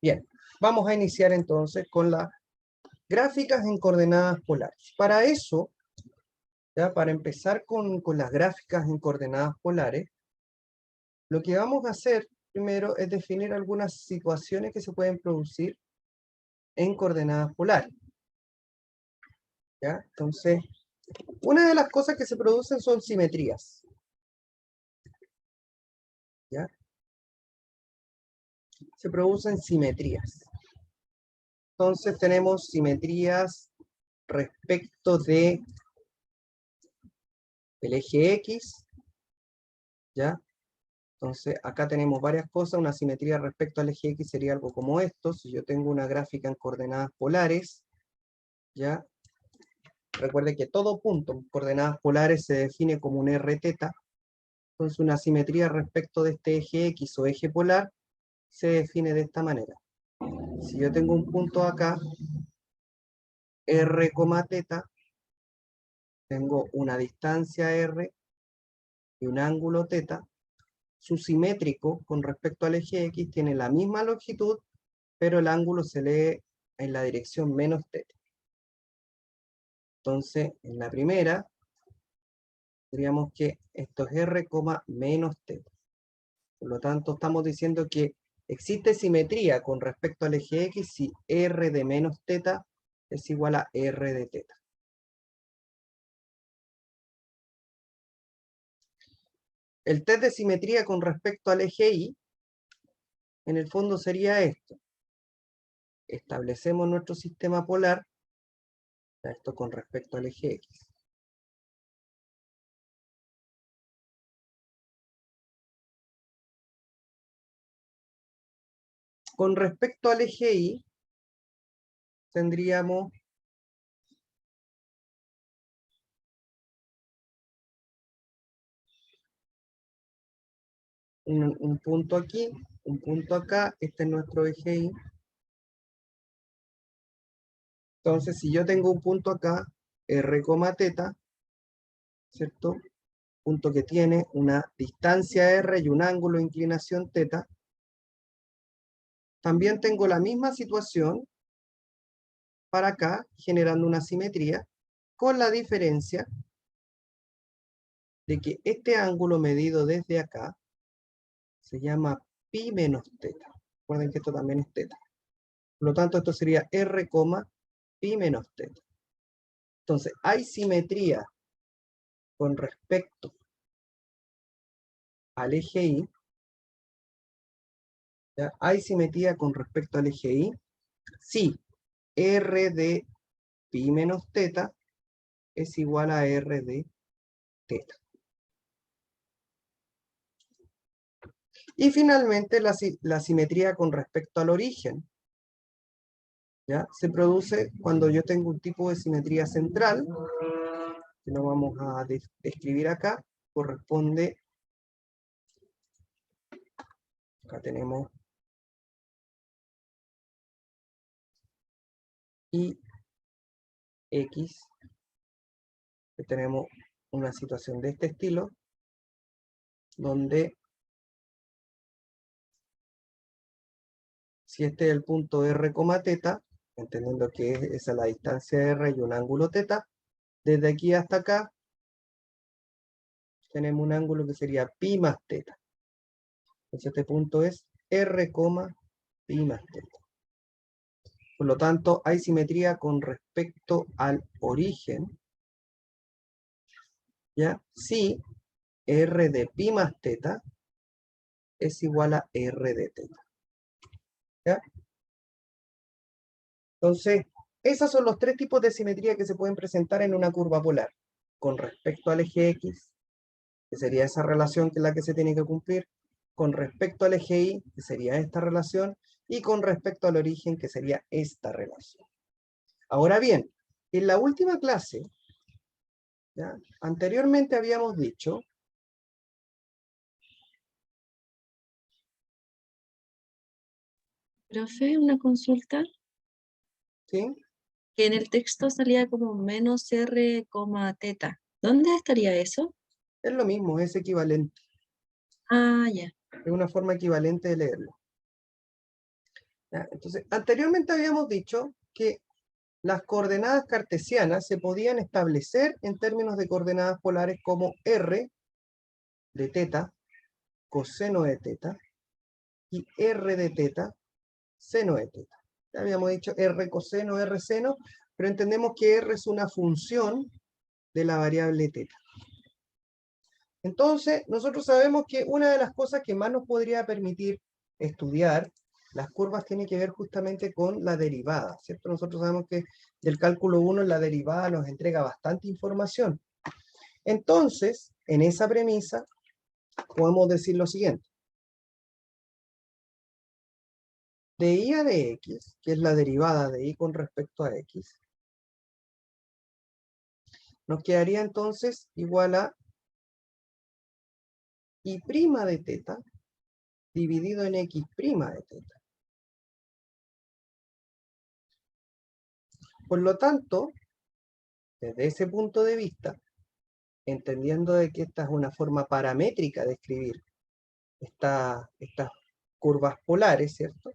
Bien, vamos a iniciar entonces con las gráficas en coordenadas polares. Para eso, ya para empezar con las gráficas en coordenadas polares, lo que vamos a hacer primero es definir algunas situaciones que se pueden producir en coordenadas polares. ¿Ya? Entonces, una de las cosas que se producen son simetrías. ¿Ya? Se producen simetrías. Entonces tenemos simetrías respecto de el eje X, ¿ya? Entonces acá tenemos varias cosas. Una simetría respecto al eje X sería algo como esto. Si yo tengo una gráfica en coordenadas polares, ¿ya? Recuerde que todo punto en coordenadas polares se define como un r teta. Entonces una simetría respecto de este eje X o eje polar se define de esta manera. Si yo tengo un punto acá, r, teta, tengo una distancia r y un ángulo teta. Su simétrico con respecto al eje X tiene la misma longitud, pero el ángulo se lee en la dirección menos teta. Entonces, en la primera, diríamos que esto es r, menos teta. Por lo tanto, estamos diciendo que existe simetría con respecto al eje X si r de menos teta es igual a r de teta. El test de simetría con respecto al eje Y, en el fondo sería esto. Establecemos nuestro sistema polar, esto con respecto al eje X. Con respecto al eje Y, tendríamos un punto aquí, un punto acá, este es nuestro eje Y. Entonces, si yo tengo un punto acá, r, teta, ¿cierto? Punto que tiene una distancia r y un ángulo de inclinación teta. También tengo la misma situación para acá, generando una simetría, con la diferencia de que este ángulo medido desde acá se llama pi menos teta. Recuerden que esto también es teta. Por lo tanto, esto sería r, pi menos teta. Entonces, hay simetría con respecto al eje Y. ¿Ya? Hay simetría con respecto al eje Y. Sí, r de pi menos teta es igual a r de teta. Y finalmente la simetría con respecto al origen, ¿ya? Se produce cuando yo tengo un tipo de simetría central, que no vamos a describir acá, corresponde, acá tenemos y x, que tenemos una situación de este estilo, donde si este es el punto r, teta, entendiendo que esa es la distancia r y un ángulo teta, desde aquí hasta acá tenemos un ángulo que sería pi más teta. Entonces este punto es r, pi más teta. Por lo tanto, hay simetría con respecto al origen, ¿ya? Si r de pi más teta es igual a r de teta. ¿Ya? Entonces, esos son los tres tipos de simetría que se pueden presentar en una curva polar. Con respecto al eje X, que sería esa relación que es la que se tiene que cumplir. Con respecto al eje Y, que sería esta relación. Y con respecto al origen, que sería esta relación. Ahora bien, en la última clase, ¿ya? Anteriormente habíamos dicho Profe, una consulta, ¿sí? que en el texto salía como menos r, teta. ¿Dónde estaría eso? Es lo mismo, es equivalente. Ah, ya. Es una forma equivalente de leerlo. ¿Ya? Entonces, anteriormente habíamos dicho que las coordenadas cartesianas se podían establecer en términos de coordenadas polares como r de teta, coseno de teta, y r de teta, seno de teta. Ya habíamos dicho r coseno, r seno, pero entendemos que r es una función de la variable teta. Entonces, nosotros sabemos que una de las cosas que más nos podría permitir estudiar las curvas tiene que ver justamente con la derivada, ¿cierto? Nosotros sabemos que del cálculo 1 la derivada nos entrega bastante información. Entonces, en esa premisa, podemos decir lo siguiente. De y a de x, que es la derivada de y con respecto a x, nos quedaría entonces igual a y' de teta dividido en x' de teta. Por lo tanto, desde ese punto de vista, entendiendo de que esta es una forma paramétrica de escribir estas curvas polares, ¿cierto?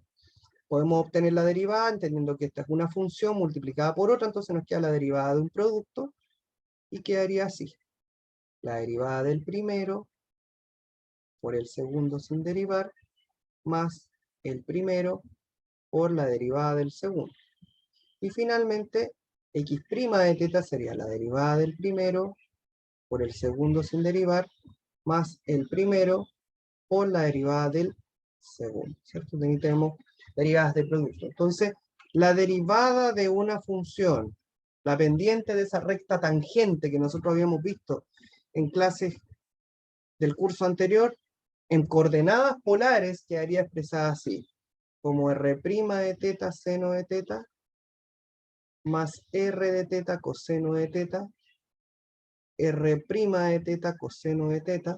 Podemos obtener la derivada entendiendo que esta es una función multiplicada por otra, entonces nos queda la derivada de un producto y quedaría así. La derivada del primero por el segundo sin derivar, más el primero por la derivada del segundo. Y finalmente, x' de teta sería la derivada del primero por el segundo sin derivar, más el primero por la derivada del segundo, ¿cierto? Aquí tenemos derivadas de producto. Entonces, la derivada de una función, la pendiente de esa recta tangente que nosotros habíamos visto en clases del curso anterior, en coordenadas polares quedaría expresada así, como r' de teta seno de teta, más r de teta coseno de teta, r' de teta coseno de teta,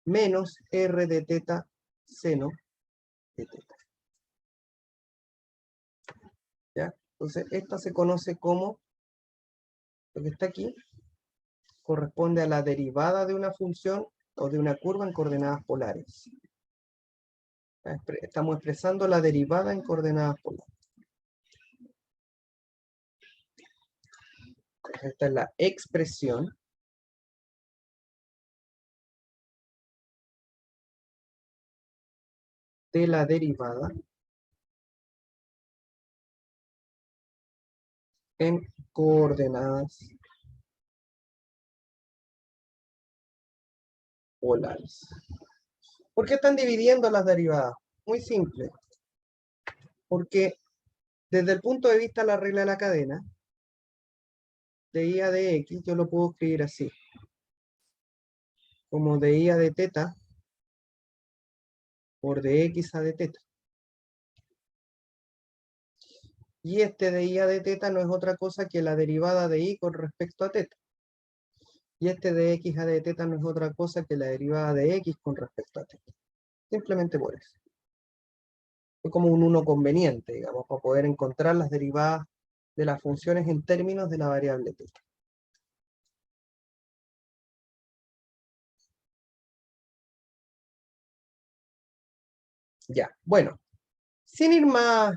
menos r de teta seno de teta. ¿Ya? Entonces, esta se conoce como, lo que está aquí, corresponde a la derivada de una función o de una curva en coordenadas polares. Estamos expresando la derivada en coordenadas polares. Esta es la expresión de la derivada en coordenadas polares. ¿Por qué están dividiendo las derivadas? Muy simple. Porque desde el punto de vista de la regla de la cadena, de y a de x, yo lo puedo escribir así. Como de y a de teta por de x a de teta. Y este de y a de teta no es otra cosa que la derivada de y con respecto a teta. Y este de x a de teta no es otra cosa que la derivada de x con respecto a teta. Simplemente por eso. Es como un uno conveniente, digamos, para poder encontrar las derivadas de las funciones en términos de la variable teta. Ya, bueno. Sin ir más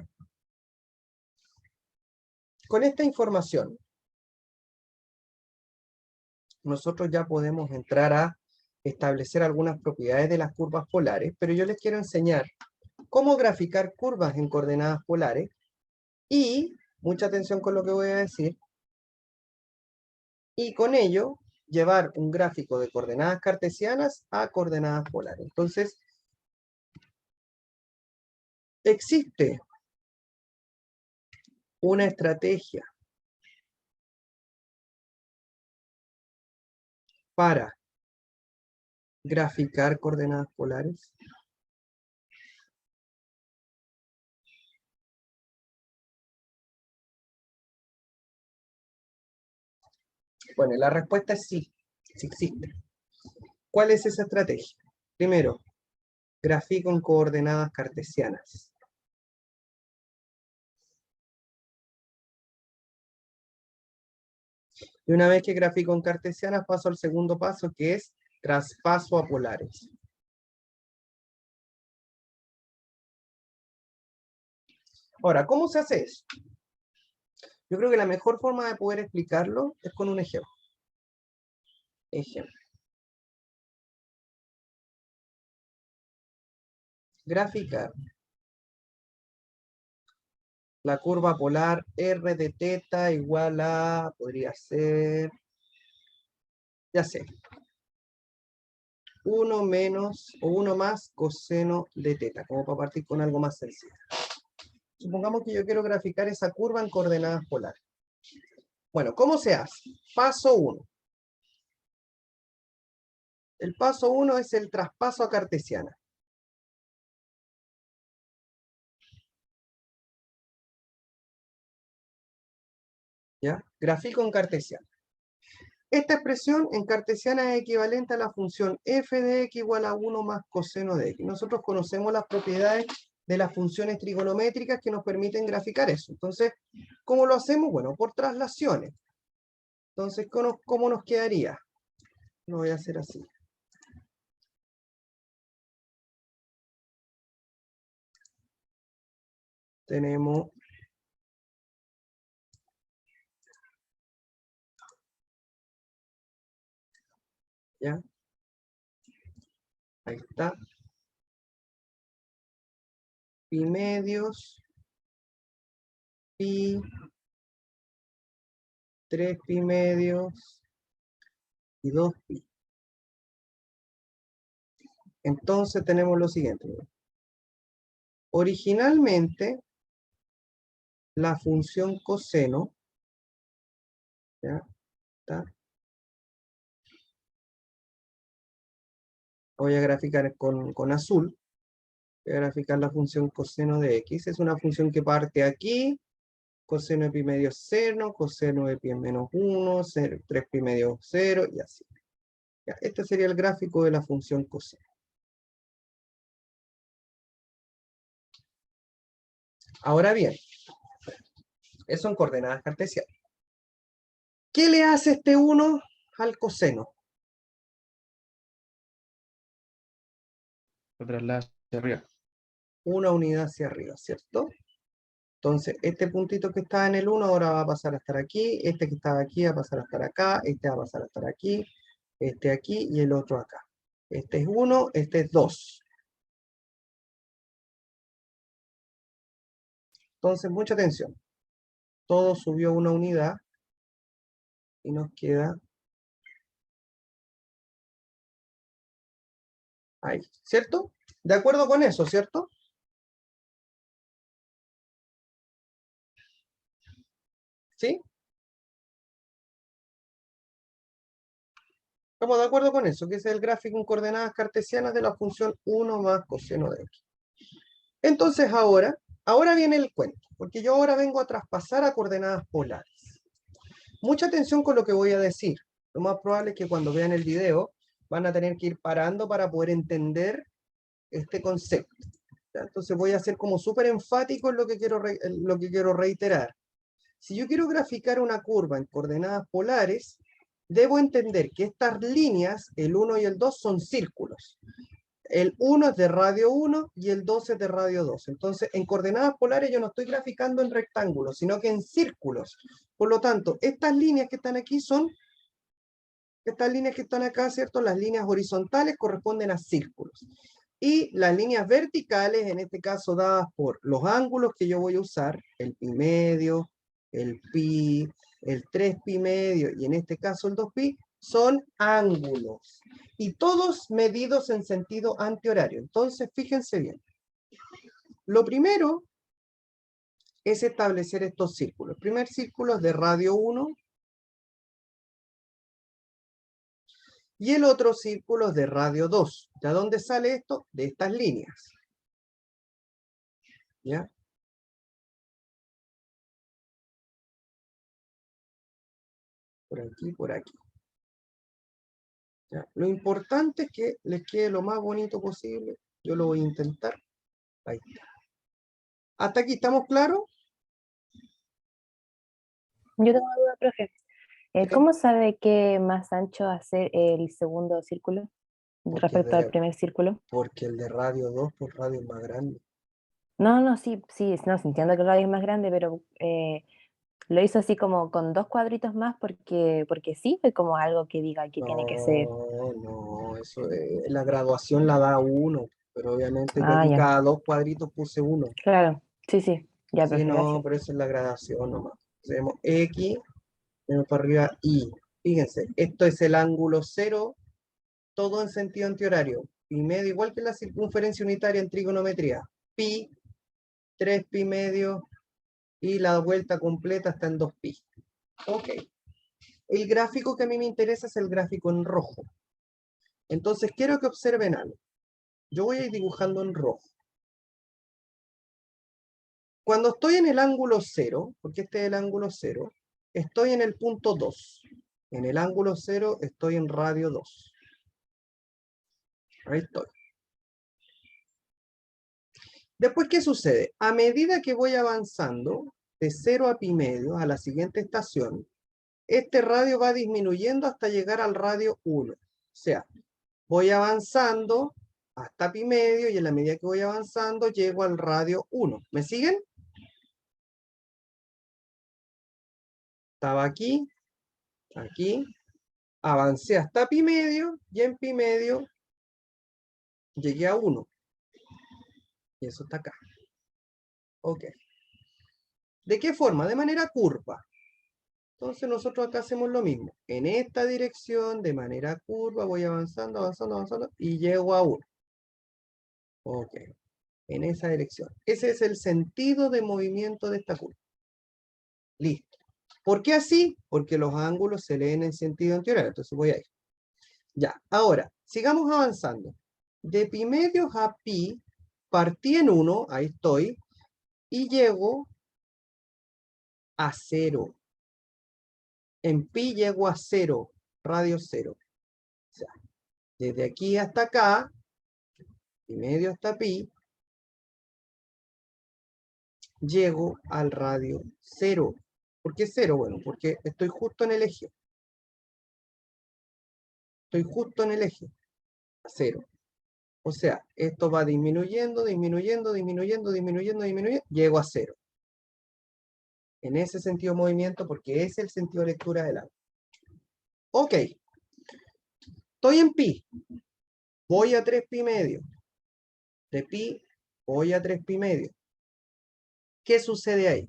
con esta información, nosotros ya podemos entrar a establecer algunas propiedades de las curvas polares, pero yo les quiero enseñar cómo graficar curvas en coordenadas polares y, mucha atención con lo que voy a decir, y con ello llevar un gráfico de coordenadas cartesianas a coordenadas polares. Entonces, existe una estrategia para graficar coordenadas polares. Bueno, la respuesta es sí, sí existe. ¿Cuál es esa estrategia? Primero, grafico en coordenadas cartesianas. Y una vez que grafico en cartesianas, paso al segundo paso, que es traspaso a polares. Ahora, ¿cómo se hace eso? Yo creo que la mejor forma de poder explicarlo es con un ejemplo. Ejemplo. Graficar la curva polar R de teta igual a, podría ser, ya sé, 1 menos o 1 más coseno de teta, como para partir con algo más sencillo. Supongamos que yo quiero graficar esa curva en coordenadas polares. Bueno, ¿cómo se hace? Paso 1. El paso 1 es el traspaso a cartesiana. ¿Ya? Grafico en cartesiana. Esta expresión en cartesiana es equivalente a la función f de x igual a 1 más coseno de x. Nosotros conocemos las propiedades de las funciones trigonométricas que nos permiten graficar eso. Entonces, ¿cómo lo hacemos? Bueno, por traslaciones. Entonces, ¿cómo nos quedaría? Lo voy a hacer así. Tenemos ¿ya? Ahí está. Pi medios, pi, 3 pi medios y 2 pi. Entonces tenemos lo siguiente. Originalmente, la función coseno, ¿ya? ¿Está? Voy a graficar con azul. Voy a graficar la función coseno de x. Es una función que parte aquí. Coseno de pi medio es 0, coseno de pi es menos 1, 3 pi medio 0 y así. ¿Ya? Este sería el gráfico de la función coseno. Ahora bien, eso en coordenadas cartesianas. ¿Qué le hace este 1 al coseno? Lo traslada hacia arriba. Una unidad hacia arriba, ¿cierto? Entonces, este puntito que está en el 1 ahora va a pasar a estar aquí, este que estaba aquí va a pasar a estar acá, este va a pasar a estar aquí, este aquí y el otro acá. Este es 1, este es 2. Entonces, mucha atención. Todo subió una unidad y nos queda ahí, ¿cierto? De acuerdo con eso, ¿cierto? ¿Sí? Estamos de acuerdo con eso, que es el gráfico en coordenadas cartesianas de la función 1 más coseno de x. Entonces ahora viene el cuento, porque yo ahora vengo a traspasar a coordenadas polares. Mucha atención con lo que voy a decir. Lo más probable es que cuando vean el video van a tener que ir parando para poder entender este concepto. ¿Ya? Entonces voy a ser como súper enfático en lo que quiero reiterar. Si yo quiero graficar una curva en coordenadas polares, debo entender que estas líneas, el 1 y el 2, son círculos. El 1 es de radio 1 y el 2 es de radio 2. Entonces, en coordenadas polares yo no estoy graficando en rectángulos, sino que en círculos. Por lo tanto, estas líneas que están aquí son, estas líneas que están acá, ¿cierto? Las líneas horizontales corresponden a círculos. Y las líneas verticales, en este caso dadas por los ángulos que yo voy a usar, el pi medio, el pi, el 3 pi medio y en este caso el 2 pi, son ángulos. Y todos medidos en sentido antihorario. Entonces, fíjense bien. Lo primero es establecer estos círculos. El primer círculo es de radio 1. Y el otro círculo es de radio 2. ¿De dónde sale esto? De estas líneas. ¿Ya? Por aquí, por aquí. ¿Ya? Lo importante es que les quede lo más bonito posible. Yo lo voy a intentar. Ahí está. ¿Hasta aquí estamos claros? Yo tengo una duda, profe. Sí. ¿Cómo sabe qué más ancho hacer el segundo círculo Porque respecto al primer círculo? porque el de radio 2 por radio es más grande. No, sí, no, sí, entiendo que el radio es más grande, pero lo hizo así como con 2 cuadritos más porque sí, fue como algo que diga que tiene que ser. No, eso la graduación la da uno, pero obviamente yo Ah, aquí ya, cada 2 cuadritos puse uno. claro, sí, ya, Sí, profe, no, gracias. pero eso es la gradación nomás. Tenemos X, tenemos para arriba Y. Fíjense, esto es el ángulo cero, todo en sentido antihorario. Pi medio, igual que la circunferencia unitaria en trigonometría. Pi, 3 pi medio, y la vuelta completa está en 2 pi. Ok. El gráfico que a mí me interesa es el gráfico en rojo. Entonces quiero que observen algo. Yo voy a ir dibujando en rojo. Cuando estoy en el ángulo 0, porque este es el ángulo 0, estoy en el punto 2. En el ángulo 0 estoy en radio 2. Ahí estoy. Después, ¿qué sucede? A medida que voy avanzando de 0 a pi medio a la siguiente estación, este radio va disminuyendo hasta llegar al radio 1. O sea, voy avanzando hasta pi medio y en la medida que voy avanzando llego al radio 1. ¿Me siguen? Estaba aquí, aquí, avancé hasta pi medio y en pi medio llegué a 1. Y eso está acá. Ok. ¿De qué forma? De manera curva. Entonces nosotros acá hacemos lo mismo. En esta dirección, de manera curva, voy avanzando, avanzando, avanzando y llego a 1. Ok. En esa dirección. Ese es el sentido de movimiento de esta curva. Listo. ¿Por qué así? Porque los ángulos se leen en sentido antihorario. Entonces voy a ir. Ya. Ahora, sigamos avanzando. De pi medios a pi, partí en 1, ahí estoy, y llego a 0. En pi llego a 0, radio 0. O sea, desde aquí hasta acá, pi medio hasta pi, llego al radio 0. ¿Por qué 0? Bueno, porque estoy justo en el eje. Estoy justo en el eje. A 0. O sea, esto va disminuyendo, disminuyendo, disminuyendo, disminuyendo, disminuyendo. Llego a 0. En ese sentido de movimiento, porque es el sentido de lectura del agua. Ok. Estoy en pi. Voy a 3 pi medio. De pi, voy a 3 pi medio. ¿Qué sucede ahí?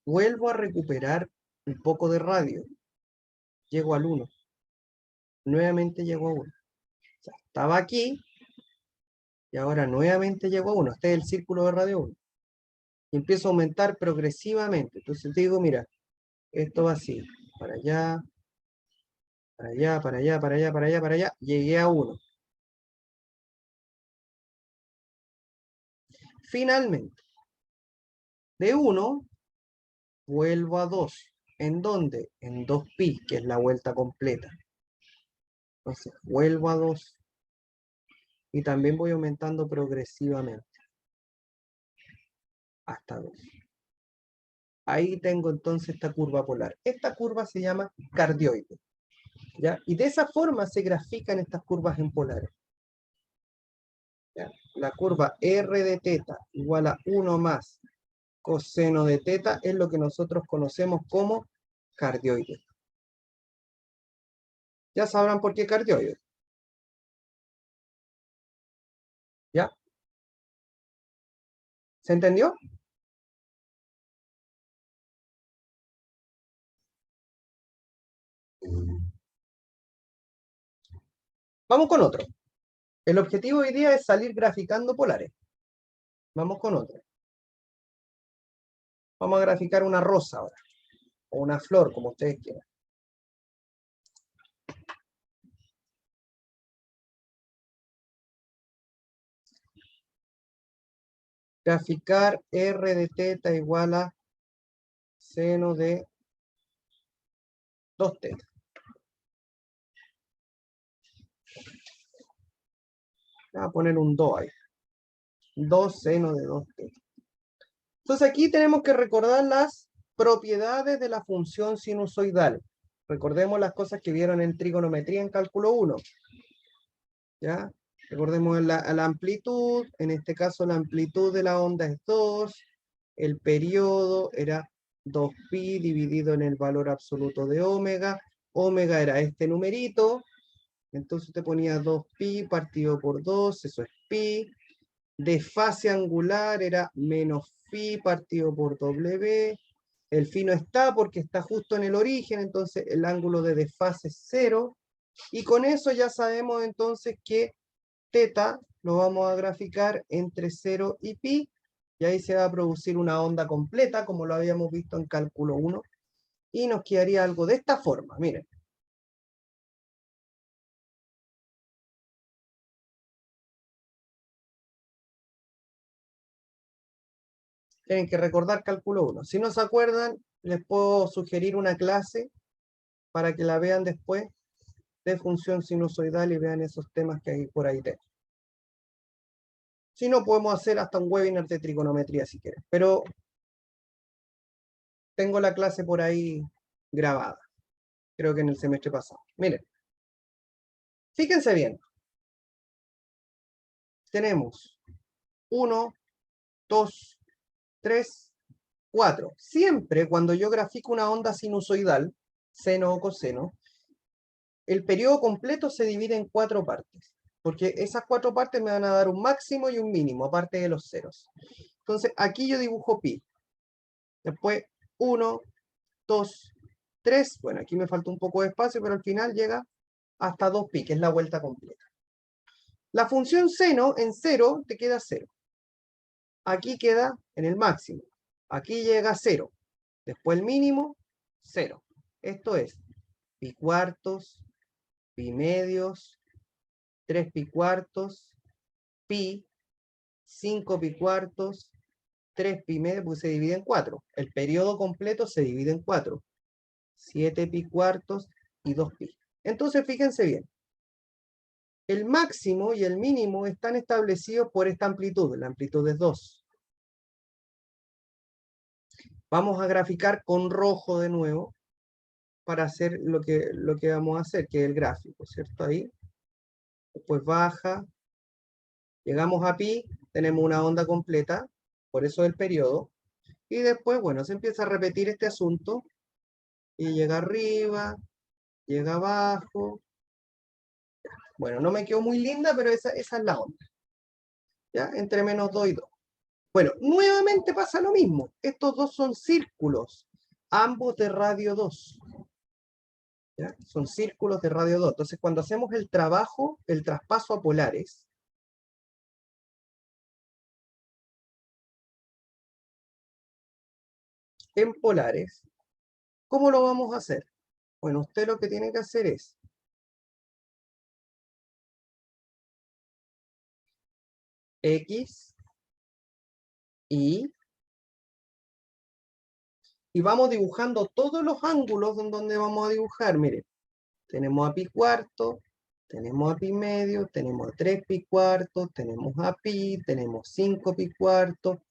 Vuelvo a recuperar un poco de radio. Llego al 1. Nuevamente llego a 1. O sea, estaba aquí y ahora nuevamente llego a 1. Este es el círculo de radio 1. Y empiezo a aumentar progresivamente. Entonces digo, mira, esto va así. Para allá, para allá, para allá, para allá, para allá, para allá. Llegué a 1. Finalmente, de 1 vuelvo a 2. ¿En dónde? En 2 pi, que es la vuelta completa. Entonces, vuelvo a 2. Y también voy aumentando progresivamente. Hasta 2. Ahí tengo entonces esta curva polar. Esta curva se llama cardioide. ¿Ya? Y de esa forma se grafican estas curvas en polares. ¿Ya? La curva R de teta igual a 1 más coseno de teta es lo que nosotros conocemos como cardioide. Ya sabrán por qué cardioide. ¿Ya? ¿Se entendió? Vamos con otro. El objetivo hoy día es salir graficando polares. Vamos con otro. Vamos a graficar una rosa ahora. O una flor, como ustedes quieran. Graficar R de teta igual a seno de 2 teta. Voy a poner un 2 ahí. 2 seno de 2 teta. Entonces aquí tenemos que recordar las propiedades de la función sinusoidal. Recordemos las cosas que vieron en trigonometría en cálculo 1. ¿Ya? Recordemos la amplitud, en este caso la amplitud de la onda es 2, el periodo era 2pi dividido en el valor absoluto de omega, omega era este numerito, entonces te ponía 2pi partido por 2, eso es pi, de fase angular era menos phi partido por w, el phi no está porque está justo en el origen, entonces el ángulo de desfase es 0, y con eso ya sabemos entonces que teta lo vamos a graficar entre 0 y pi, y ahí se va a producir una onda completa, como lo habíamos visto en cálculo 1, y nos quedaría algo de esta forma, miren. Tienen que recordar cálculo 1. Si no se acuerdan, les puedo sugerir una clase para que la vean después de función sinusoidal y vean esos temas que hay por ahí dentro. Si no, podemos hacer hasta un webinar de trigonometría si quieren, pero tengo la clase por ahí grabada, creo que en el semestre pasado. Miren, fíjense bien, tenemos 1, 2, 3, 4. Siempre cuando yo grafico una onda sinusoidal, seno o coseno, el periodo completo se divide en 4 partes, porque esas 4 partes me van a dar un máximo y un mínimo, aparte de los ceros. Entonces, aquí yo dibujo pi. Después, 1, 2, 3. Bueno, aquí me falta un poco de espacio, pero al final llega hasta 2pi, que es la vuelta completa. La función seno en 0 te queda 0. Aquí queda en el máximo. Aquí llega a 0. Después el mínimo, 0. Esto es pi cuartos, pi medios, 3 pi cuartos, pi, 5 pi cuartos, 3 pi medios, porque se divide en 4. El periodo completo se divide en 4. 7 pi cuartos y 2 pi. Entonces, fíjense bien. El máximo y el mínimo están establecidos por esta amplitud. La amplitud es 2. Vamos a graficar con rojo de nuevo para hacer lo que vamos a hacer, que es el gráfico, ¿cierto? Ahí. Después baja. Llegamos a pi, tenemos una onda completa, por eso el periodo. Y después, bueno, se empieza a repetir este asunto. Y llega arriba, llega abajo. Bueno, no me quedó muy linda, pero esa es la onda. ¿Ya? Entre menos 2 y 2. Bueno, nuevamente pasa lo mismo. Estos dos son círculos, ambos de radio 2. ¿Ya? Son círculos de radio 2. Entonces, cuando hacemos el trabajo, el traspaso a polares, en polares, ¿cómo lo vamos a hacer? Bueno, usted lo que tiene que hacer es X, Y, y vamos dibujando todos los ángulos en donde vamos a dibujar. Miren, tenemos a pi cuarto, tenemos a pi medio, tenemos a 3 pi cuarto, tenemos a pi, tenemos 5 pi cuarto,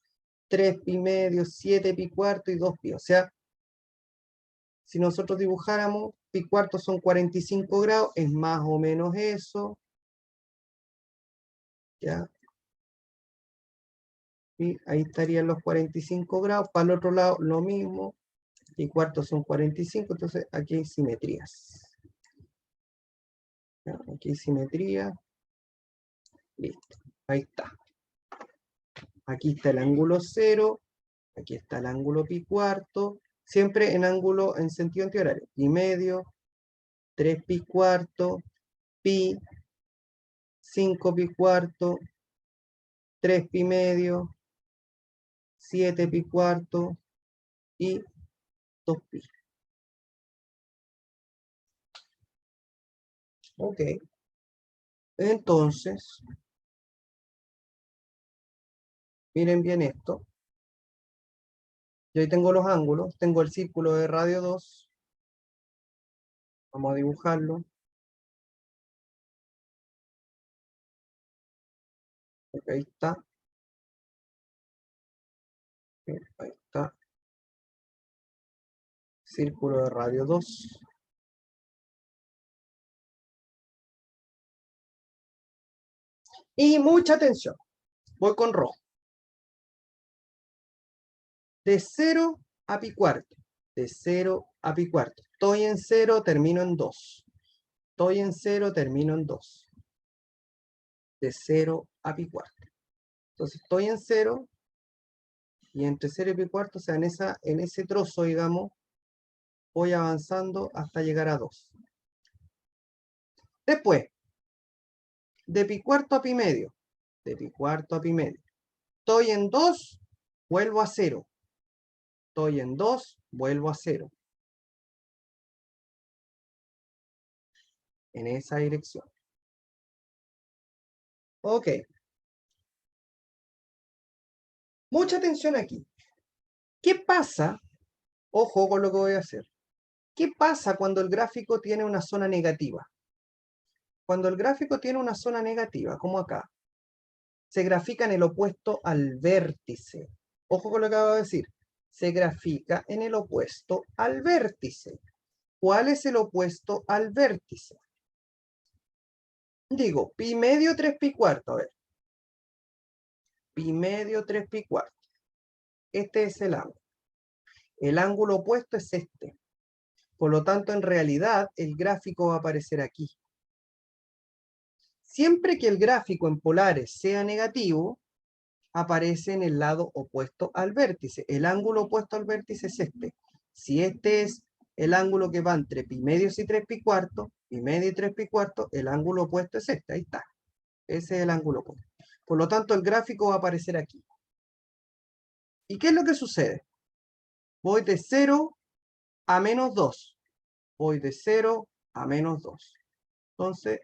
3 pi medio, 7 pi cuarto y 2 pi. O sea, si nosotros dibujáramos, pi cuarto son 45 grados, es más o menos eso. ¿Ya? Y ahí estarían los 45 grados. Para el otro lado, lo mismo. Pi cuarto son 45, entonces aquí hay simetrías. ¿Ya? Aquí hay simetría. Listo. Ahí está. Aquí está el ángulo 0. Aquí está el ángulo pi cuarto. Siempre en ángulo en sentido antihorario. Pi medio, 3 pi cuarto, pi, 5 pi cuarto, 3 pi medio, 7 pi cuarto y 2 pi. Ok. Entonces, miren bien esto. Yo ahí tengo los ángulos, tengo el círculo de radio 2. Vamos a dibujarlo. Ok, ahí está. Ahí está. Círculo de radio 2. Y mucha atención. Voy con rojo. De 0 a pi cuarto. De 0 a pi cuarto. Estoy en 0, termino en 2. Estoy en 0, termino en 2. De 0 a pi cuarto. Entonces estoy en 0 y entre 0 y pi cuarto, o sea, en ese trozo, digamos, voy avanzando hasta llegar a 2. Después, de pi cuarto a pi medio. De pi cuarto a pi medio. Estoy en 2, vuelvo a 0. Estoy en 2, vuelvo a 0. En esa dirección. Ok. Mucha atención aquí. ¿Qué pasa? Ojo con lo que voy a hacer. ¿Qué pasa cuando el gráfico tiene una zona negativa? Cuando el gráfico tiene una zona negativa, como acá, se grafica en el opuesto al vértice. Ojo con lo que acabo de decir. Se grafica en el opuesto al vértice. ¿Cuál es el opuesto al vértice? Digo, pi medio 3 pi cuarto. A ver. Pi medio 3 pi cuarto. Este es el ángulo. El ángulo opuesto es este. Por lo tanto, en realidad, el gráfico va a aparecer aquí. Siempre que el gráfico en polares sea negativo, aparece en el lado opuesto al vértice. El ángulo opuesto al vértice es este. Si este es el ángulo que va entre pi medios y 3 pi cuarto, pi medio y 3 pi cuarto, el ángulo opuesto es este. Ahí está. Ese es el ángulo opuesto. Por lo tanto, el gráfico va a aparecer aquí. ¿Y qué es lo que sucede? Voy de 0 a menos 2. Voy de 0 a menos 2. Entonces,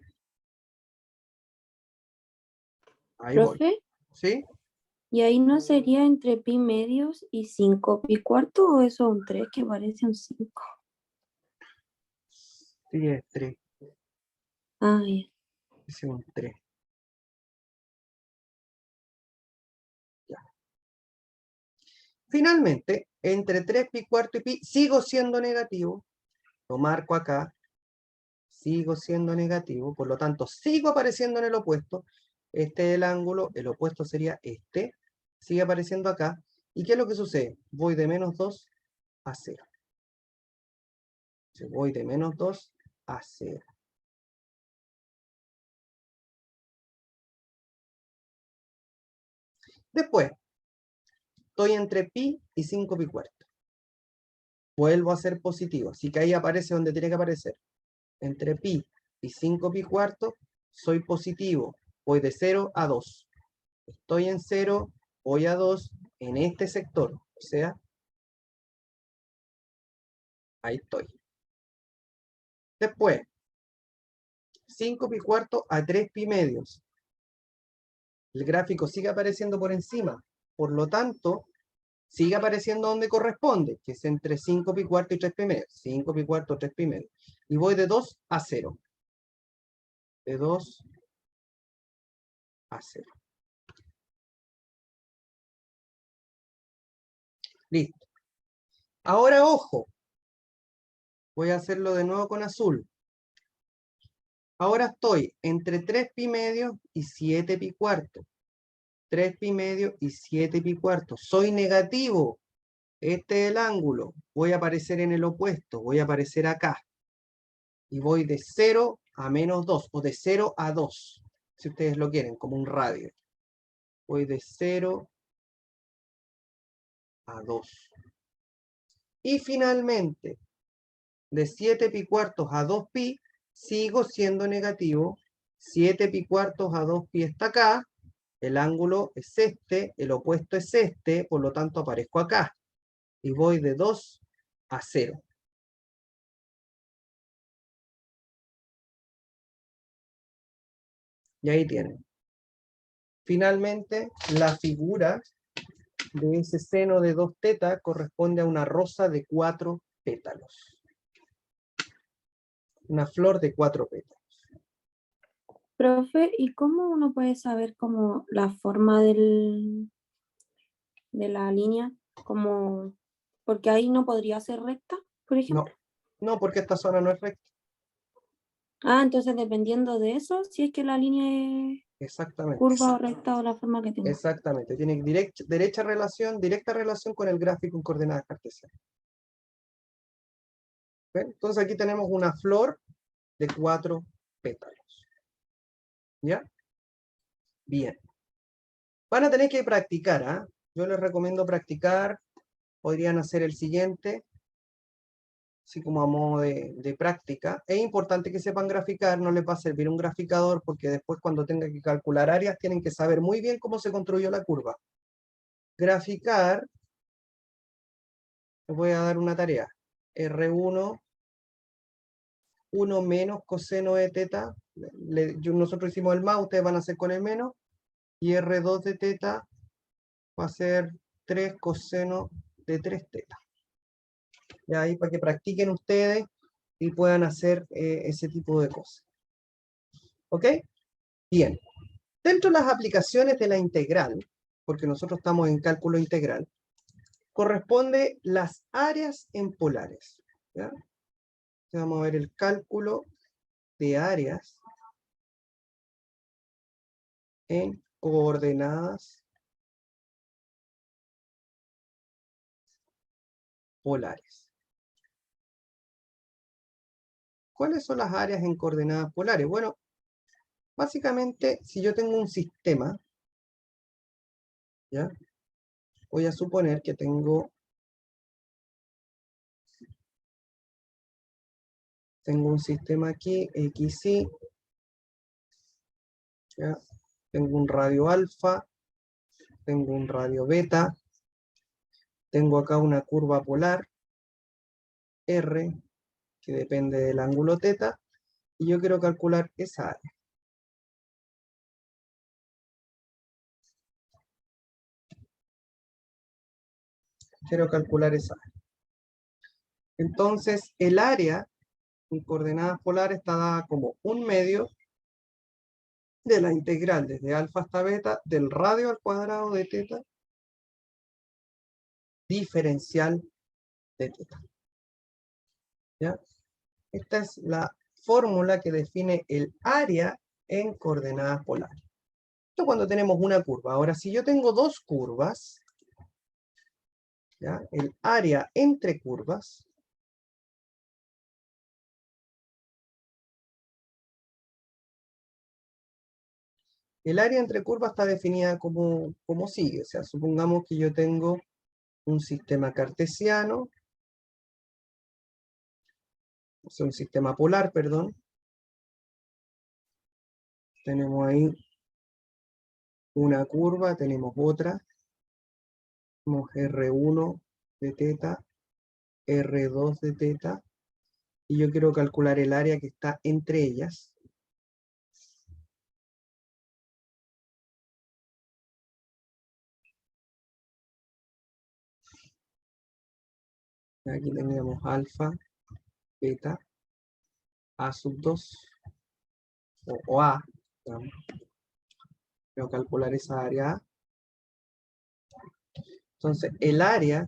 ahí voy. Profe, ¿Sí? ¿y ahí no sería entre pi medios y 5 pi cuarto o eso un 3 que parece un 5? Sí, es 3. Ah, ya. Es un 3. Ya. Finalmente, entre 3 pi cuarto y pi, sigo siendo negativo. Lo marco acá. Sigo siendo negativo. Por lo tanto, sigo apareciendo en el opuesto. Este es el ángulo. El opuesto sería este. Sigue apareciendo acá. ¿Y qué es lo que sucede? Voy de menos 2 a 0. Voy de menos 2 a 0. Después, estoy entre pi y 5 pi cuarto. Vuelvo a ser positivo. Así que ahí aparece donde tiene que aparecer. Entre pi y 5 pi cuarto, soy positivo. Voy de 0 a 2. Estoy en 0, voy a 2 en este sector. O sea, ahí estoy. Después, 5 pi cuarto a 3 pi medios. El gráfico sigue apareciendo por encima. Por lo tanto, sigue apareciendo donde corresponde, que es entre 5 pi cuarto y 3 pi medio. 5 pi cuarto, 3 pi medio. Y voy de 2 a 0. De 2 a 0. Listo. Ahora, ojo. Voy a hacerlo de nuevo con azul. Ahora estoy entre 3 pi medio y 7 pi cuarto. 3 pi medio y 7 pi cuarto. Soy negativo. Este es el ángulo. Voy a aparecer en el opuesto. Voy a aparecer acá. Y voy de 0 a menos 2. O de 0 a 2. Si ustedes lo quieren, como un radio. Voy de 0 a 2. Y finalmente, de 7 pi cuartos a 2 pi, sigo siendo negativo. 7 pi cuartos a 2 pi está acá. El ángulo es este, el opuesto es este, por lo tanto aparezco acá. Y voy de 2 a 0. Y ahí tienen. Finalmente, la figura de ese seno de 2 tetas corresponde a una rosa de 4 pétalos. Una flor de 4 pétalos. Profe, ¿y cómo uno puede saber como la forma de la línea? Como, porque ahí no podría ser recta, por ejemplo. No, porque esta zona no es recta. Ah, entonces dependiendo de eso, si es que la línea Exactamente. Curva o recta o la forma que tenga. Exactamente. Tiene directa relación con el gráfico en coordenadas cartesianas. ¿Ven? Entonces aquí tenemos una flor de 4 pétalos. ¿Ya? Bien. Van a tener que practicar, ¿ah? Yo les recomiendo practicar. Podrían hacer el siguiente, así como a modo de práctica. Es importante que sepan graficar, no les va a servir un graficador, porque después cuando tengan que calcular áreas, tienen que saber muy bien cómo se construyó la curva. Graficar, les voy a dar una tarea. R1, 1 menos coseno de teta. Nosotros hicimos el más, ustedes van a hacer con el menos. Y R2 de teta va a ser 3 coseno de 3 teta. Ya ahí para que practiquen ustedes y puedan hacer ese tipo de cosas. ¿Ok? Bien. Dentro de las aplicaciones de la integral, porque nosotros estamos en cálculo integral, corresponde las áreas en polares. ¿Ya? Vamos a ver el cálculo de áreas en coordenadas polares. ¿Cuáles son las áreas en coordenadas polares? Bueno, básicamente, si yo tengo un sistema, ¿ya? Voy a suponer que tengo un sistema aquí, XY, ¿ya? Tengo un radio alfa, tengo un radio beta, tengo acá una curva polar, R, que depende del ángulo teta, y yo quiero calcular esa área. Quiero calcular esa área. Entonces, el área en coordenadas polares está dada como 1/2 de la integral desde alfa hasta beta del radio al cuadrado de teta diferencial de teta. ¿Ya? Esta es la fórmula que define el área en coordenadas polares. Esto cuando tenemos una curva. Ahora, si yo tengo dos curvas, ¿ya? El área entre curvas está definida como sigue. O sea, supongamos que yo tengo un sistema cartesiano, o sea, un sistema polar, perdón. Tenemos ahí una curva, tenemos otra. Tenemos R1 de teta, R2 de teta, y yo quiero calcular el área que está entre ellas. Aquí tenemos alfa, beta, A sub 2, o A, digamos. Quiero calcular esa área A. Entonces, el área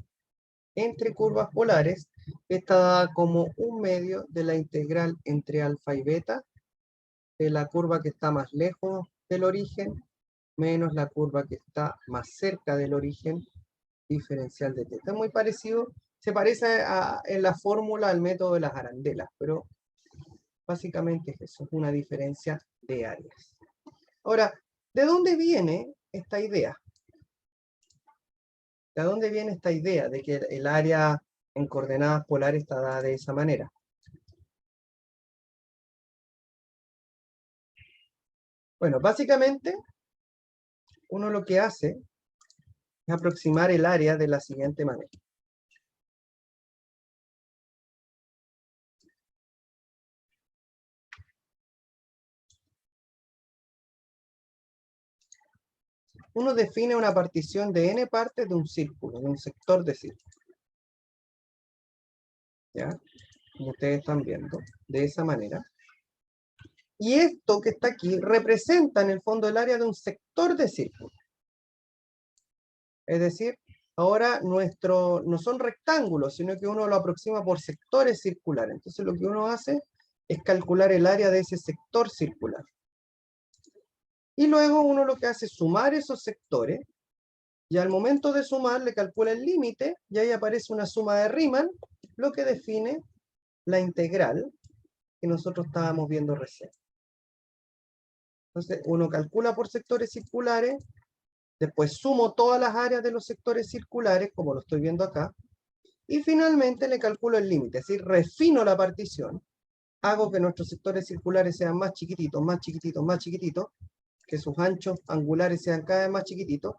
entre curvas polares está dada como 1/2 de la integral entre alfa y beta de la curva que está más lejos del origen menos la curva que está más cerca del origen diferencial de teta. Es muy parecido, se parece en la fórmula al método de las arandelas, pero básicamente es eso, es una diferencia de áreas. Ahora, ¿de dónde viene esta idea? ¿De dónde viene esta idea de que el área en coordenadas polares está dada de esa manera? Bueno, básicamente, uno lo que hace es aproximar el área de la siguiente manera. Uno define una partición de n partes de un círculo, de un sector de círculo. ¿Ya? Como ustedes están viendo, de esa manera. Y esto que está aquí representa en el fondo el área de un sector de círculo. Es decir, ahora no son rectángulos, sino que uno lo aproxima por sectores circulares. Entonces lo que uno hace es calcular el área de ese sector circular. Y luego uno lo que hace es sumar esos sectores, y al momento de sumar le calcula el límite, y ahí aparece una suma de Riemann, lo que define la integral que nosotros estábamos viendo recién. Entonces, uno calcula por sectores circulares, después sumo todas las áreas de los sectores circulares, como lo estoy viendo acá, y finalmente le calculo el límite, es decir, refino la partición, hago que nuestros sectores circulares sean más chiquititos, más chiquititos, más chiquititos, que sus anchos angulares sean cada vez más chiquititos,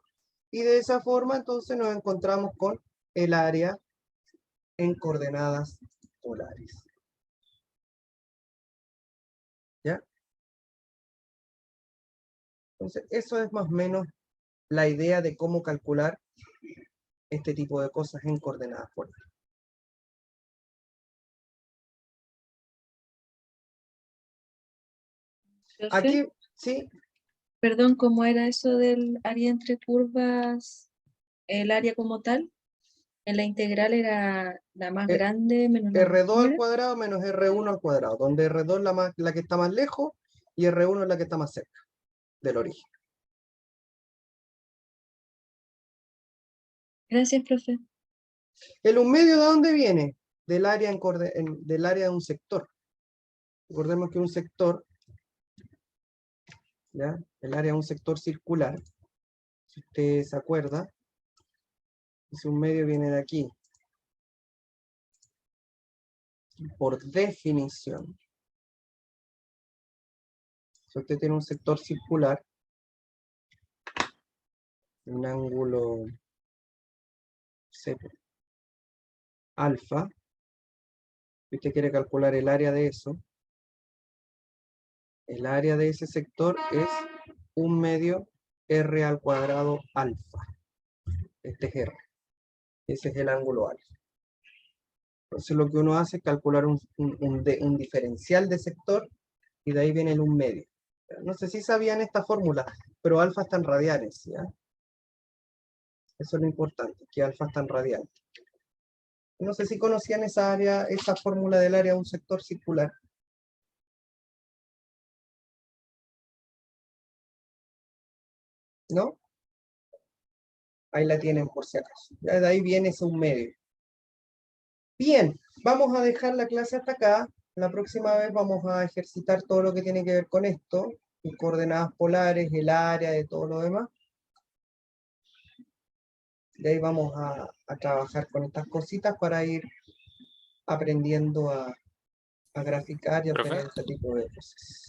y de esa forma entonces nos encontramos con el área en coordenadas polares. ¿Ya? Entonces, eso es más o menos la idea de cómo calcular este tipo de cosas en coordenadas polares. Profe, Aquí, sí, perdón, ¿cómo era eso del área entre curvas? El área como tal, en la integral era la más Eh, grande menos la más R2 al pequeña. cuadrado menos R1 al cuadrado, donde R2 es la que está más lejos y R1 es la que está más cerca del origen. Gracias, profe. ¿El un medio de dónde viene? Del área, del área de un sector. Recordemos que un sector, ¿ya? El área de un sector circular, si usted se acuerda, ese un medio viene de aquí. Por definición, si usted tiene un sector circular, un ángulo C, alfa, si usted quiere calcular el área de eso, el área de ese sector es un medio R al cuadrado alfa. Este es R. Ese es el ángulo alfa. Entonces lo que uno hace es calcular un diferencial de sector y de ahí viene el un medio. No sé si sabían esta fórmula, pero alfa está en radianes, ¿ya? Eso es lo importante, que alfa está en radianes. No sé si conocían esa área, esa fórmula del área de un sector circular. ¿No? Ahí la tienen por si acaso. Ya de ahí viene ese un medio. Bien, vamos a dejar la clase hasta acá. La próxima vez vamos a ejercitar todo lo que tiene que ver con esto, y coordenadas polares, el área, de todo lo demás. De ahí vamos a trabajar con estas cositas para ir aprendiendo a graficar y a Profe. obtener este tipo de cosas.